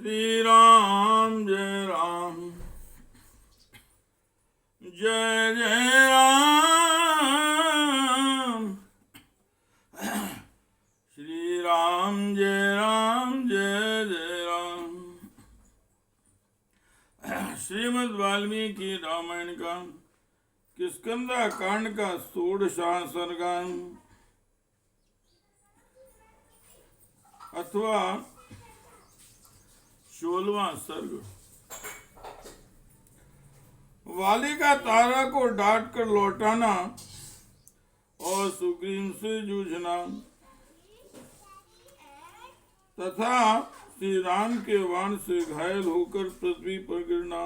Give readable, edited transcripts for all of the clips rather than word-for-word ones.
श्री राम जय राम जय जय राम। श्री राम जय जय राम। श्रीमद् वाल्मीकि रामायण का किष्किंधा कांड का 16वां सर्ग अथवा 16वां सर्ग। वाली का तारा को डांट कर लौटाना और सुग्रीव से जूझना तथा श्री राम के बाण से घायल होकर पृथ्वी पर गिरना।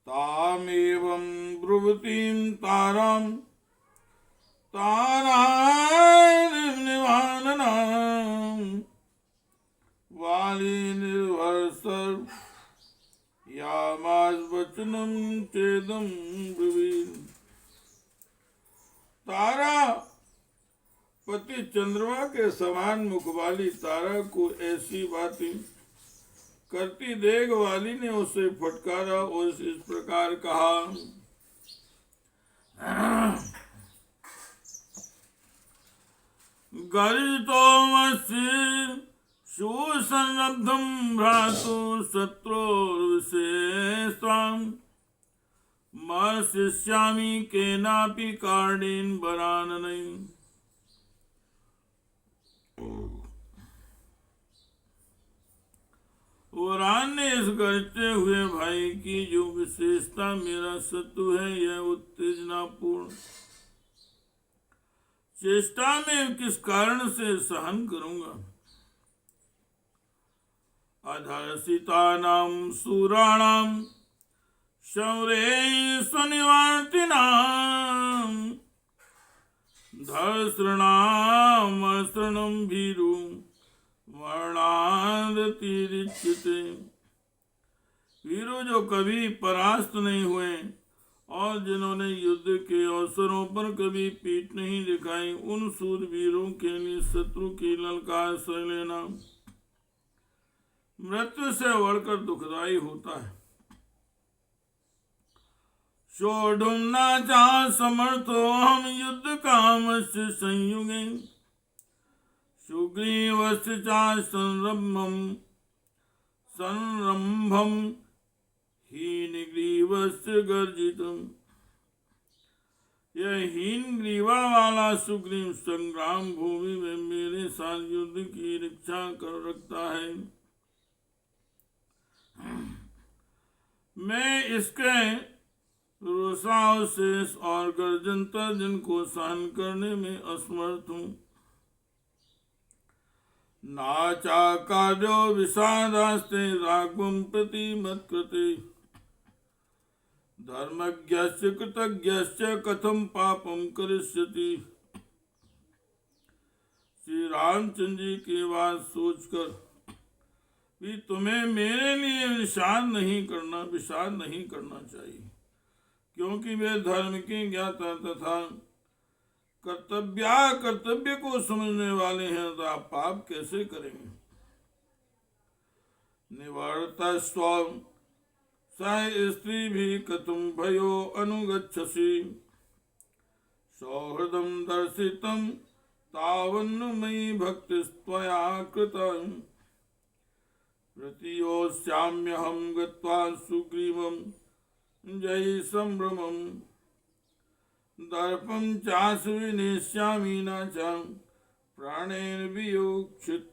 तामेवं ब्रुवतीं तारां तारानिवानना वाली निर्भरसर यामास वचनम चेदम ब्रुवीन। तारा पति चंद्रमा के समान मुख वाली तारा को ऐसी बातें करती देख वाली ने उसे फटकारा और इस प्रकार कहा। गर्जितोमसि सुसंरब्धं भ्रातु शत्रुर्विशेषतां मर्शिष्यामि केनापि कारणेन वराननैः। वरान ने इस गरजते हुए भाई की जो विशेषता मेरा शत्रु है यह उत्तेजनापूर्ण चेष्टा में किस कारण से सहन करूंगा। अधर्षितानां सूराणां शौर्ये स्वनिवार्तिनां धर्षणामर्षणं भीरु वर्णादतिरिच्यते। वीरों जो कभी परास्त नहीं हुए और जिन्होंने युद्ध के अवसरों पर कभी पीठ नहीं दिखाई उन सूरवीरों के लिए शत्रु की ललकार सह लेना मृत्यु से बढ़कर दुखदायी होता है। सोढ़ुं न चा समर्थो हम युद्ध काम से संयुगे सुग्रीवस्य चा संरंभम हीनग्रीवस्य गर्जितम्। यह हीन ग्रीवा वाला सुग्रीव संग्राम भूमि में मेरे साथ युद्ध की रक्षा कर रखता है। मैं इसके रोषावशेष और गर्जनता जिनको सहन करने में असमर्थ हूँ। नाचा कार्यो विषादास्ते राघवं प्रति मत्कृते धर्मज्ञस्य कृतज्ञस्य कथम पापम करिष्यति। श्री रामचंद्र जी की बात सोचकर भी तुम्हें मेरे लिए विषाद नहीं करना चाहिए, क्योंकि वे धर्म के ज्ञाता तथा कर्तव्य को समझने वाले हैं, तो आप पाप कैसे करेंगे। निवर्तस्व सह स्त्री भी कथम भयो अनुगच्छसि सौहृदं दर्शितं तावन्न मयि भक्तिस्त्वया कृतं। प्रतियोस्याम्यहं गत्वा सुग्रीवं जयि संभ्रमम् दर्पं चासु विनेष्यामि न च प्राणेन वियोक्ष्यते।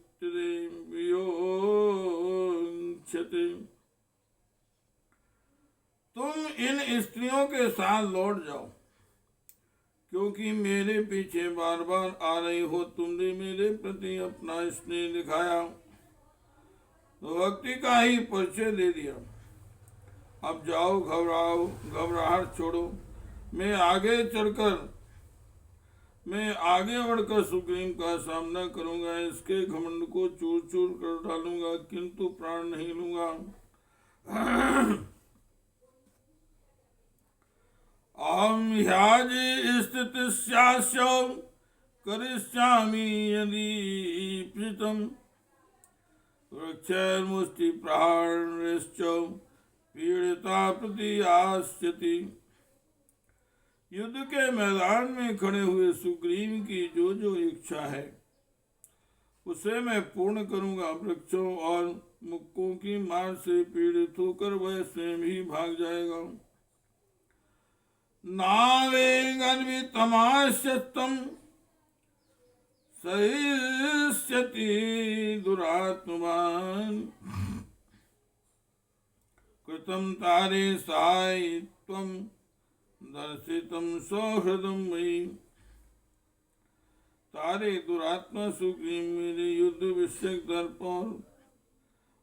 तुम इन स्त्रियों के साथ लौट जाओ, क्योंकि मेरे पीछे बार बार आ रही हो। तुमने मेरे प्रति अपना स्नेह दिखाया तो भक्ति का ही परिचय दे दिया। अब जाओ, घबराहट छोड़ो। मैं आगे बढ़कर सुग्रीव का सामना करूंगा, इसके घमंड को चूर चूर कर डालूंगा, किंतु प्राण नहीं लूंगा। अहम ह्याजी स्थितिस्यास्य करिष्यामि यदि प्रीतम वृक्षैर्मुष्टिप्रहारैश्च पीड़िता प्रति आस्यति। युद्ध के मैदान में खड़े हुए सुग्रीव की जो जो इच्छा है उसे मैं पूर्ण करूंगा। वृक्षों और मुक्कों की मार से पीड़ित होकर वह स्वयं ही भाग जाएगा। नावेगन्वितमास्यत्वं सहिष्यति दुरात्मवान् कृतं तारे सायित्वं दर्शितं सौहृदं मयि। तारे दुरात्मा सुग्रीव मेरे युद्ध विषयक दर्प और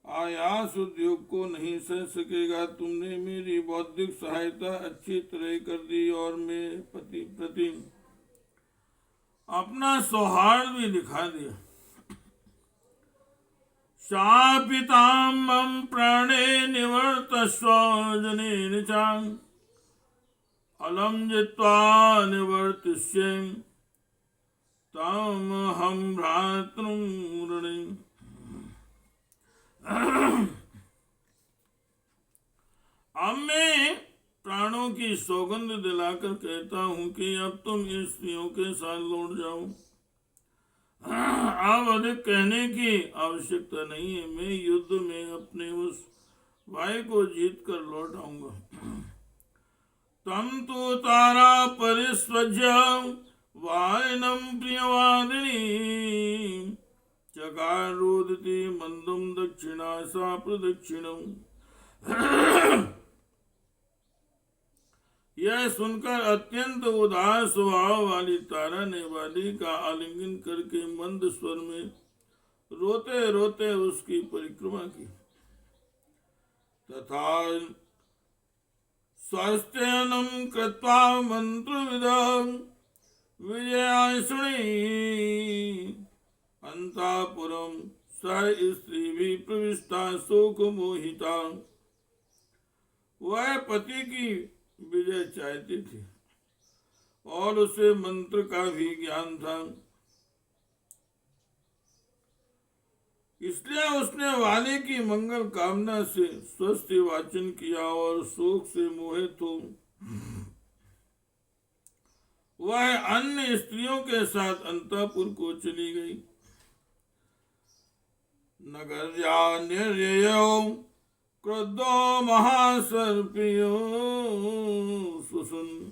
आयास उद्योग को नहीं सह सकेगा। तुमने मेरी बौद्धिक सहायता अच्छी तरह कर दी और मेरे पति प्रति अपना सौहार्द भी दिखा दिया। शापितां प्राणे निवर्तस्व जनेन च अलम जित्वा निवर्तिष्येम तमहं भ्रातृं ऋणे। अब मैं प्राणों की सौगंध दिलाकर कहता हूं कि अब तुम इन स्त्रियों के साथ लौट जाओ। अब अधिक कहने की आवश्यकता नहीं है। मैं युद्ध में अपने उस भाई को जीत कर लौट आऊंगा। तम तो तारा परिस्वज्य वायनम प्रियवादिनी चकारोदति मंदम दक्षिणा सा प्रदक्षिणम। यह सुनकर अत्यंत उदास स्वभाव वाली तारा ने वाली का आलिंगन करके मंद स्वर में रोते रोते उसकी परिक्रमा की। तथा स्वास्थ्यनम कृत्वा मंत्र विदम विजयाशुणी अंतापुरम स स्त्री भी प्रविष्टा शोक मोहिता। वह पति की विजय चाहती थी और उसे मंत्र का भी ज्ञान था, इसलिए उसने वाली की मंगल कामना से स्वस्ति वाचन किया और शोक से मोहित हो वह अन्य स्त्रियों के साथ अंतःपुर को चली गई। नगर निर्जयो क्रुद्धो महासर्पियो सुसुन।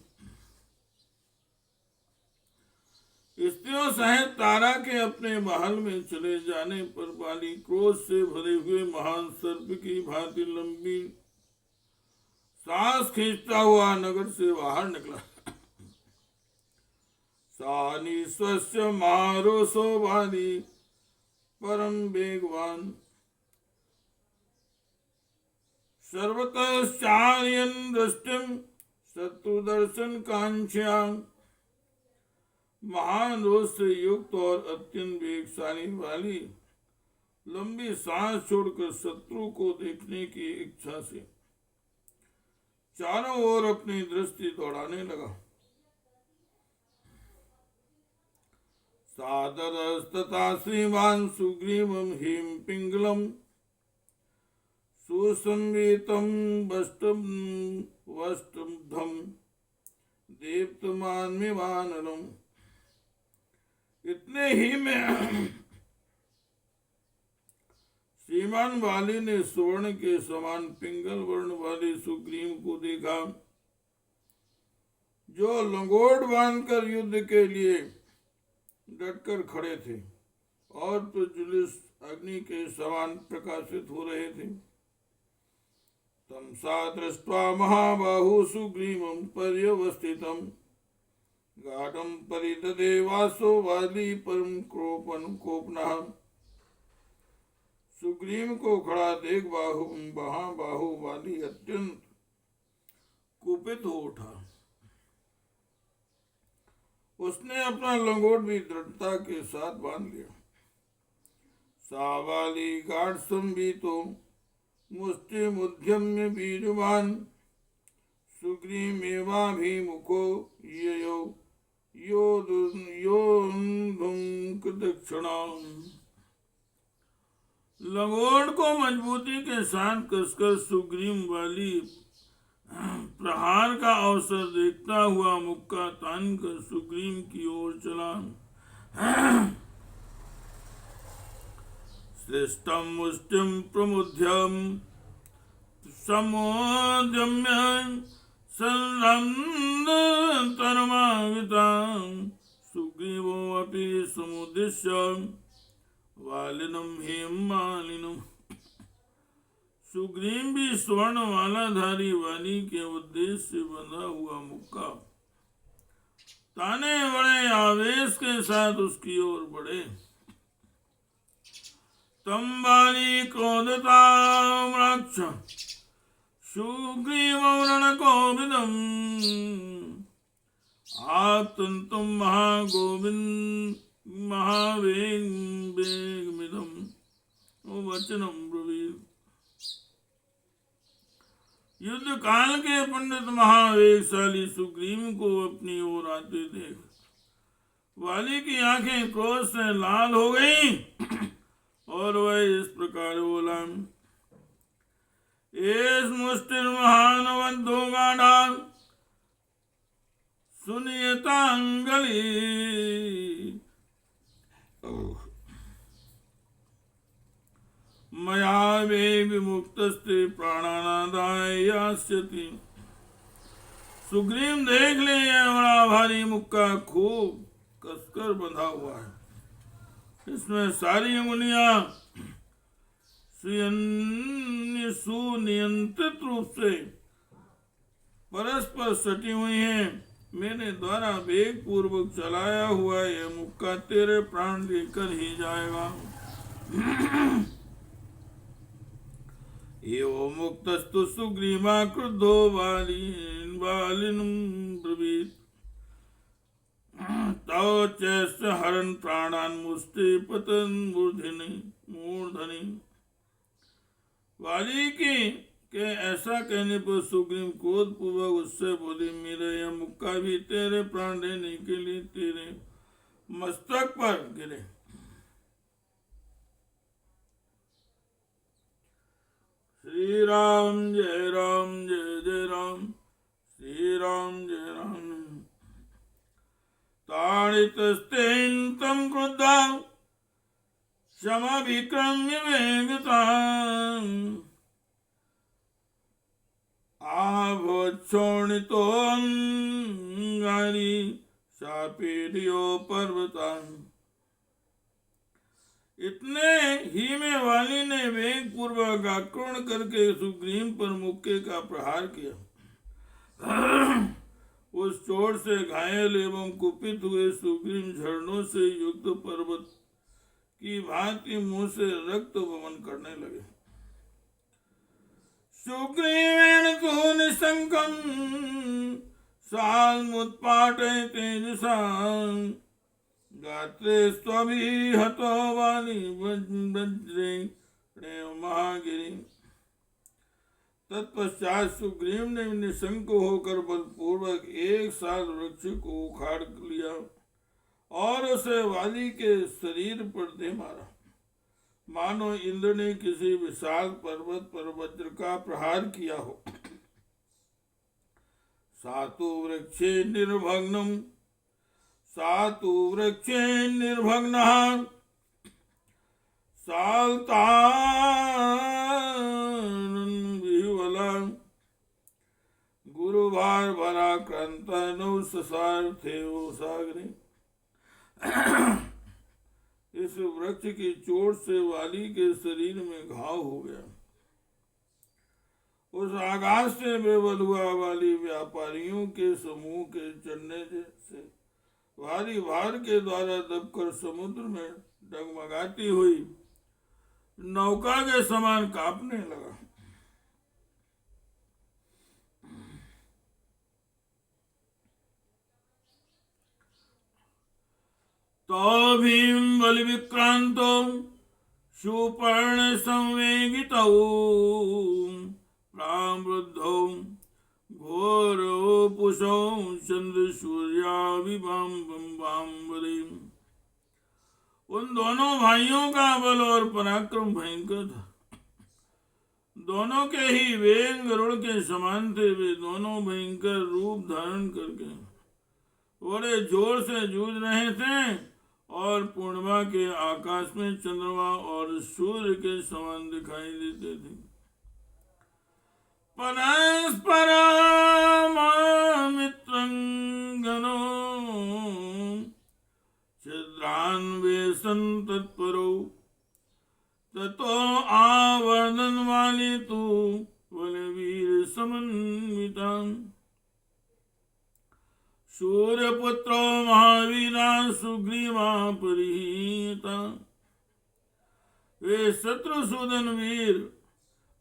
स्त्रियों सहित तारा के अपने महल में चले जाने पर वाली क्रोध से भरे हुए महान सर्प की भांति लंबी सांस खींचता हुआ नगर से बाहर निकला। सानी स्वस्य मारोसो वाली परम वेगवान सर्वतश्चार्यन दृष्टिम शत्रुदर्शन कांक्षा। महान रोष से युक्त और अत्यंत वेगशाली वाली लंबी सांस छोड़कर शत्रु को देखने की इच्छा से चारों ओर अपनी दृष्टि दौड़ाने लगा। सादरस्तथा श्रीमान सुग्रीवं हिम पिंगलम सुसंवीतम वष्टम दीप्तमानमिवानलम। इतने ही में श्रीमान वाली ने स्वर्ण के समान पिंगल वर्ण वाले सुग्रीव को देखा, जो लंगोट बांधकर युद्ध के लिए डटकर खड़े थे और प्रज्वलित अग्नि के समान प्रकाशित हो रहे थे। तम सा दृष्ट्वा महाबाहु सुग्रीवं पर्यवस्थितं गाढं परिदधे वासो वाली परम कोपनः। सुग्रीव को खड़ा देख महाबाहु वाली अत्यंत कुपित हो उठा। उसने अपना लंगोट भी दृढ़ता के साथ बांध लिया। सावाली गाढ़ संबीतो मुष्टि मुध्यम्य वीरवान सुग्रीमेवाभिमुखो यो प्रदक्षिणा। लंगोट को मजबूती के साथ कसकर सुग्रीव वाली प्रहार का अवसर देखता हुआ मुक्का तान कर सुग्रीव की ओर चला। श्रेष्ठम मुष्टिम प्रमुध्यम समोद्यम्य संरन्धतरमावितां सुग्रीवो अपि समुद्दिश्य वालिनं हेममालिनम्। सुग्रीव भी स्वर्ण मालाधारी वाली के उद्देश्य से बंधा हुआ मुक्का ताने बड़े आवेश के साथ उसकी ओर बढ़े। तम बाली क्रोधताम्राक्ष सुग्रीवरणकोविदम् आतन्तुं महावेगमिदम् वचनं ब्रवीत्। युद्ध काल के पंडित महावेगशाली सुग्रीव को अपनी ओर आते देख वाली की आंखें क्रोध से लाल हो गई और वह इस प्रकार बोला। एस मुष्टिर महानवद्धो गाढ़ा सुनियतांगली मया वे विमुक्तस्ते प्राणानादाय यास्यति। सुग्रीव देख ले यह बड़ा भारी मुक्का खूब कसकर बंधा हुआ है। इसमें सारी अंगुलियां सुनियंत्रित रूप से परस्पर सटी हुई हैं। मेरे द्वारा वेग पूर्वक चलाया हुआ यह मुक्का तेरे प्राण लेकर ही जाएगा। एवं मुक्तस्तु सुग्रीवा क्रुद्धो वालिनं ब्रवीत्। तौ चैस्य हरन् प्राणान् मुष्टि पतन् मूर्धनि। वाली के ऐसा कहने पर सुग्रीव क्रोध पूर्वक उससे बोले, मेरा यह मुक्का भी तेरे प्राण लेने के लिए तेरे मस्तक पर गिरे। श्री राम जय जय राम, श्री राम जय राम। ताड़ितस्तेन क्रुद्धा क्षमाभिक्रम्य वेगताम् आभोक्षोणितोऽङ्गानि शापेर्यो पर्वतान्। इतने ही में वाली ने वेग पूर्वक आक्रमण करके सुग्रीव पर मुक्के का प्रहार किया। उस चोट से घायल एवं कुपित हुए सुग्रीव झरनों से युक्त पर्वत की भांति मुंह से रक्त वमन करने लगे। सुग्रीवेण तु निशंकं साल्मुत्पाटय तेजसा गात्रे स्वभिहतो वाली वज्रे महागिरी। तत्पश्चात सुग्रीव ने निशंक होकर बलपूर्वक एक साल वृक्ष को उखाड़ लिया और उसे वाली के शरीर पर दे मारा, मानो इंद्र ने किसी विशाल पर्वत पर वज्र का प्रहार किया हो। सातु वृक्षे निर्भग्नः साल्तान्विह्वला गुरुभार भराक्रांत नौ ससार्थे सागरे। इस वृक्ष की चोट से वाली के शरीर में घाव हो गया। उस आघात से बेबल हुआ वाली व्यापारियों के समूह के चढ़ने से भारी भार के द्वारा दबकर समुद्र में डगमगाती हुई नौका के समान कांपने लगा। तो भीम बल विक्रांतो सुपर्ण संवेगितौ प्रावृद्धौ घोरोपुषौ चंद्र सूर्याभिभाम्बरे। उन दोनों भाइयों का बल और पराक्रम भयंकर था। दोनों के ही वेग गरुड़ के समान थे। वे दोनों भयंकर रूप धारण करके बड़े जोर से जूझ रहे थे और पूर्णिमा के आकाश में चंद्रमा और सूर्य के समान दिखाई देते थे। परस्परमित्रंगनो छिद्रान्वेषन् तत्परो ततो आवर्धन वाले तो बलवीर समन्वितान् सूर्यपुत्रो महावीरा सुग्रीवा परिहिता। वे शत्रुसूदन वीर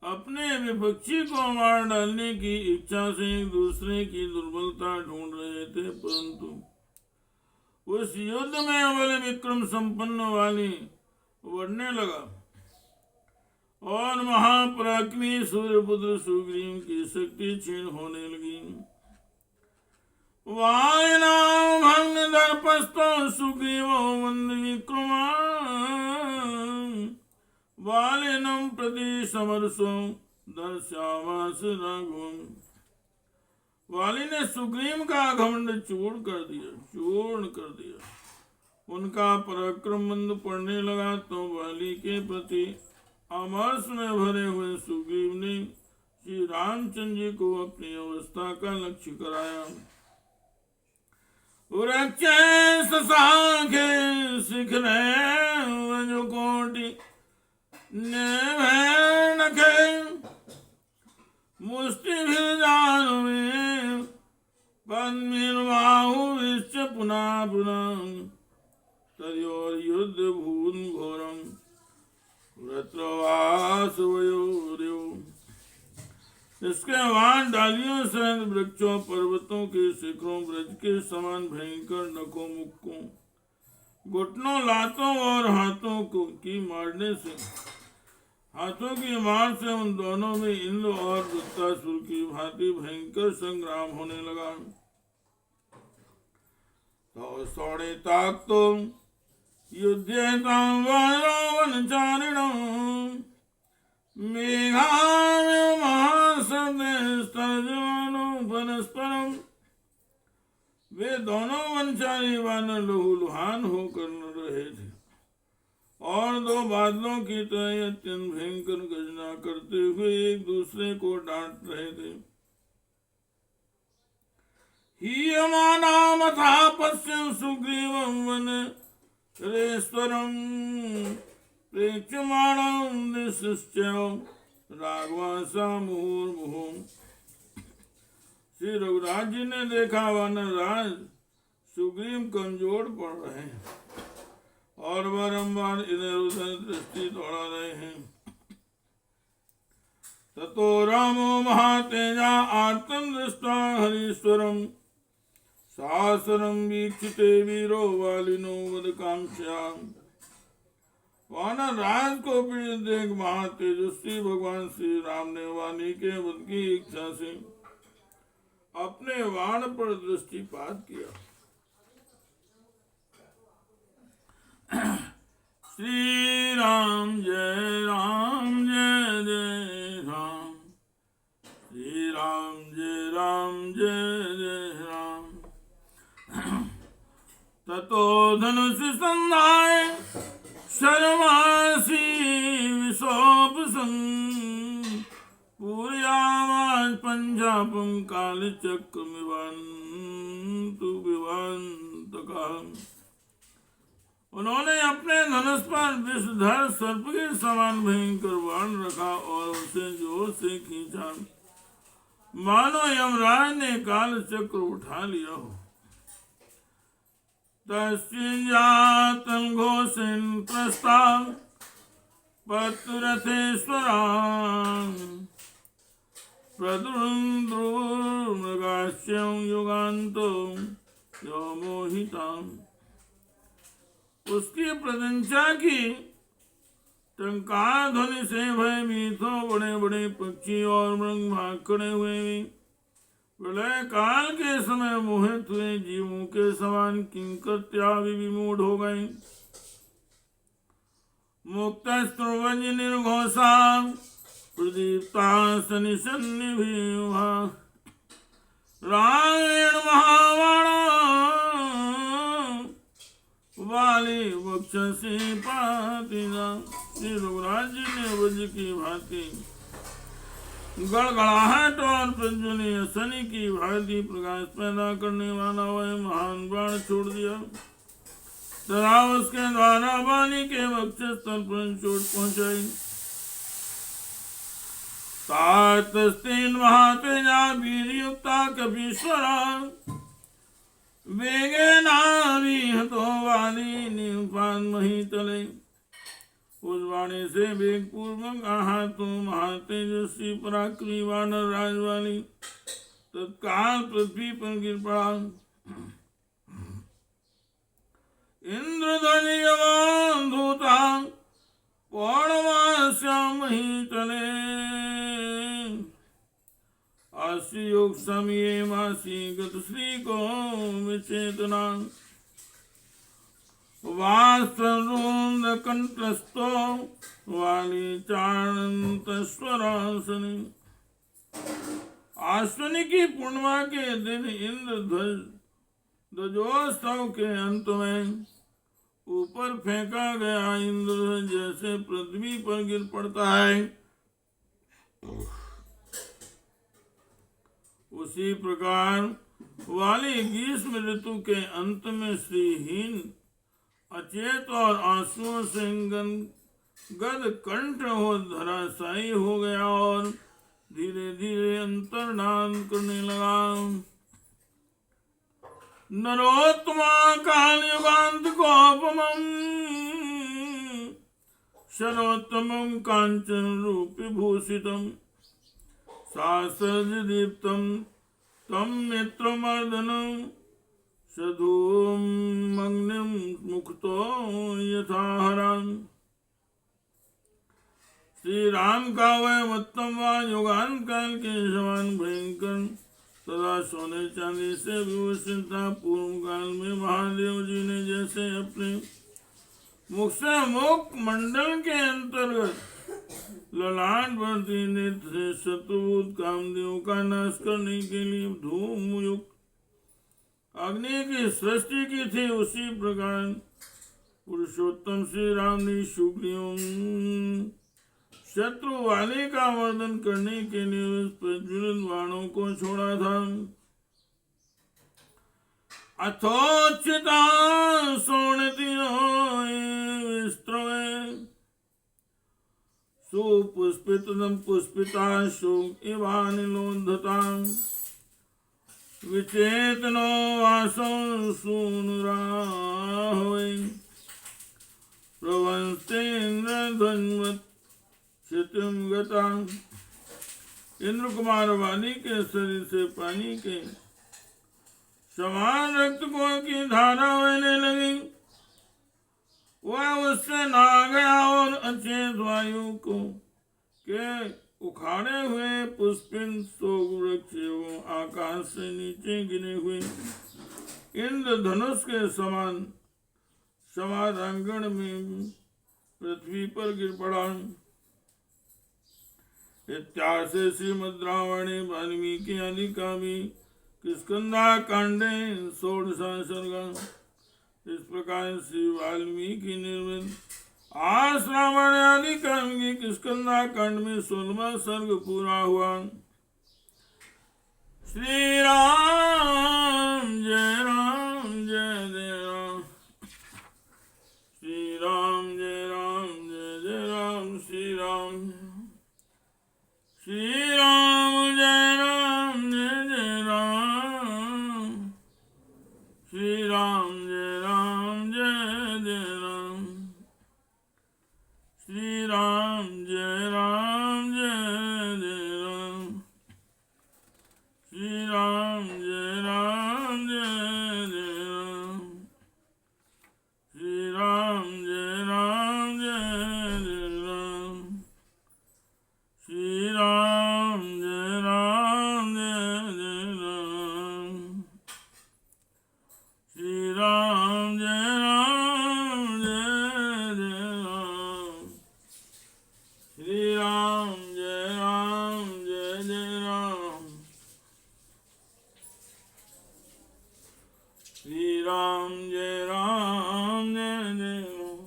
अपने विपक्षी को मार डालने की इच्छा से एक दूसरे की दुर्बलता ढूंढ रहे थे, परंतु उस युद्ध में बल विक्रम संपन्न वाली बढ़ने लगा और महापराक्रमी सूर्यपुत्र सुग्रीव की शक्ति क्षीण होने लगी। वायुनाम भंग दर्पस्तो सुग्रीवो वंद विक्रमा वालिनम प्रति समरसो दर्शावास राघवम। वाली ने सुग्रीव का घमंड चूर्ण कर दिया। उनका पराक्रम मंद पड़ने लगा तो वाली के प्रति अमरस में भरे हुए सुग्रीव ने श्री रामचंद्र जी को अपनी अवस्था का लक्ष्य कराया। शाखे शिखरे कोटि नखे मुष्टि में पद्मिर्बाहु विश्च पुनः पुनः तयोर युद्ध भून घोरम व्रतवासवयोर्यो। इसके बाद डालियों सहित वृक्षों पर्वतों के शिखरों ब्रज के समान भयंकर नखों मुक्कों घुटनों लातों और हाथों को की मारने से हाथों की मार से उन दोनों में इंद्र और वृत्तासुर की भांति भयंकर संग्राम होने लगा। तो सौड़े ताक तो युद्धेतां वनचारिणं मेघाव्य महासदेस्तर्जमानो परस्परम। वे दोनों वनचारी वानर लहूलुहान होकर लड़ रहे थे और दो बादलों की तरह अत्यंत भयंकर गर्जना करते हुए एक दूसरे को डांट रहे थे। हीयमानामथा पश्यन् सुग्रीवं वनेश्वरं प्रेक्षमाणं दिशश्च राघवांसा मुहुर्मुहुः। श्री रघुराज जी ने देखा वानर राज सुग्रीव कमजोर पड़ रहे हैं और बारंबार इधर उधर दृष्टि दौड़ा रहे हैं। ततो रामो महातेजा आर्तं दृष्ट्वा हरीश्वरं सासरं वीक्षिते वीरो वालिनो वधकांक्षा। वानर राज को पीड़ित देख महातेजस्वी भगवान श्री राम ने वाली के वध की इच्छा से अपने बाण पर दृष्टिपात किया। श्री राम जय जय राम, श्री राम जय राम। ततो धनुष संधाय शर्मासी विशोपसंग पूर्यावाज पंजाबं कालचक्रमिवान्तु विवान्तका। उन्होंने अपने धनुष पर विषधर सर्प के समान भयंकर बाण रखा और उसे जोर से खींचा, मानो यमराज ने काल चक्र उठा लिया हो। तस्यातन घोषिन प्रस्ताव पत्रथेश्वरां प्रद्रुमृगास्यं युगान्तो यो मोहिताम्। उसकी प्रशंसा की टंकार ध्वनि से भयभीत हो बड़े बड़े पक्षी और मृग भाग खड़े हुए। प्रलय काल के समय मोहित हुए जीवों के समान किंकर्त्या विमूढ़ हो गए। मुक्तस्त्रुवज निर्घोषा प्रदीप्ता सनिसन्निभिः रायण महावाणा वाली वक्षसी पातिना। श्री रघुराज ने वज की भांति गड़गड़ाहट और प्रज्वली शनि की भांति प्रकाश पैदा करने वाला वह महान बाण छोड़ दिया तथा उसके द्वारा वाणी के वक्षस्थल पर चोट पहुंचाई। तातस्तेन महातेजा वीरयुक्ता कपीश्वरा वेगेनाभिहतो वाली निपान मही तले। उस वाणी से वेग पूर्वक आहतो महातेजस्वी पराक्रमी वानर राज वाली तत्काल पृथ्वी पर गिर पड़ा। इंद्रधनुर्यवान धूता पौर्णमास्यामहि तले आशी योग समय मासी गत श्री को विचेतना वास्तरूंद कंठस्थो वाली चारणतस्वरासनी। अश्विनी की पूर्णिमा के दिन इंद्र ध्वजोत्सव के अंत में ऊपर फेंका गया इंद्र जैसे पृथ्वी पर गिर पड़ता है उसी प्रकार वाली ग्रीष्म ऋतु के अंत में श्रीहीन अचेत और आंसुओं से गद कंठ हो धराशायी हो गया और धीरे धीरे अंतर्धान करने लगा। नरोत्तमा काल युगांत कोपमं शरोत्तमं कांचन रूप भूषितम् सहस्रदीप्तं तं नेत्रमर्दनं सधूमग्निं मुक्तो यथाहरन्। श्री राम का वह उत्तम व युगान काल के समान भयंकर तथा सोने चांदी से विभूषित था। पूर्व काल में महादेव जी ने जैसे अपने मुख से मुख मंडल के अंतर्गत ललाट बढ़ती नेत्र से शत्रुभूत कामदेव का नाश करने के लिए धूम युक्त अग्नि की सृष्टि की थी उसी प्रकार पुरुषोत्तम श्री राम ने शुक्रियों शत्रु वाले का वर्णन करने के लिए उस प्रज्वलित बाणों को छोड़ा था। अथोचिता सुपुष्पितम पुष्पिता शोक इवानिलोधता विचेतनो वासो सूनुराहोय प्रवंस्तेन्द्रध्वन्वत् क्षितिम गता। इंद्र कुमार वाली के शरीर से पानी के समान रक्त को की धारा बहने लगी। वह उससे नहा गया और अचेत वायु को के उखाड़े हुए पुष्पिन शोक वृक्ष एवं आकाश से नीचे गिरे हुए इंद्र धनुष के समान समारांगण में पृथ्वी पर गिर पड़ा। इत्यासे श्रीमद् रामायणे वाल्मीकि आदि काव्ये किष्किंधा कांडे षोडशः सर्गः। इस प्रकार श्री वाल्मीकि निर्मित आस रामायण आदि काव्य के किष्किंधा कांड में 16वां सर्ग पूरा हुआ। श्री राम जय राम जय जय राम। श्री राम जय राम जय जय राम। श्री राम श्री राम जय राम जय जय राम। श्री राम जय राम जय जय राम। श्री राम जय राम जय जय राम। श्री राम जय राम जय जय राम। श्री राम जय राम जय जय राम। श्री राम जय राम जय जय राम। श्री राम जय राम जय जय राम। राम जय राम जय जय राम।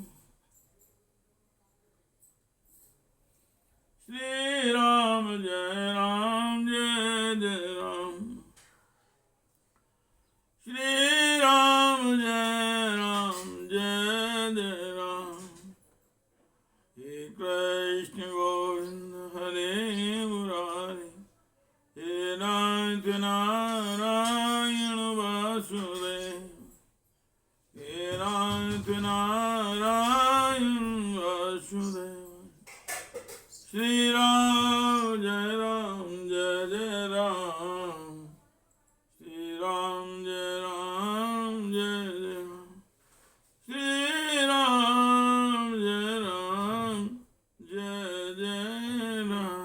श्री राम जय राम जय जय राम। श्री राम जय जय राम। हे कृष्ण गोविंद हरे मुरारी, हे नाथ नारायण वासुदेव, हे नाथ नारायण वासुदेव। श्री राम जय जय राम। श्री राम जय जय राम। श्री राम जय जय राम।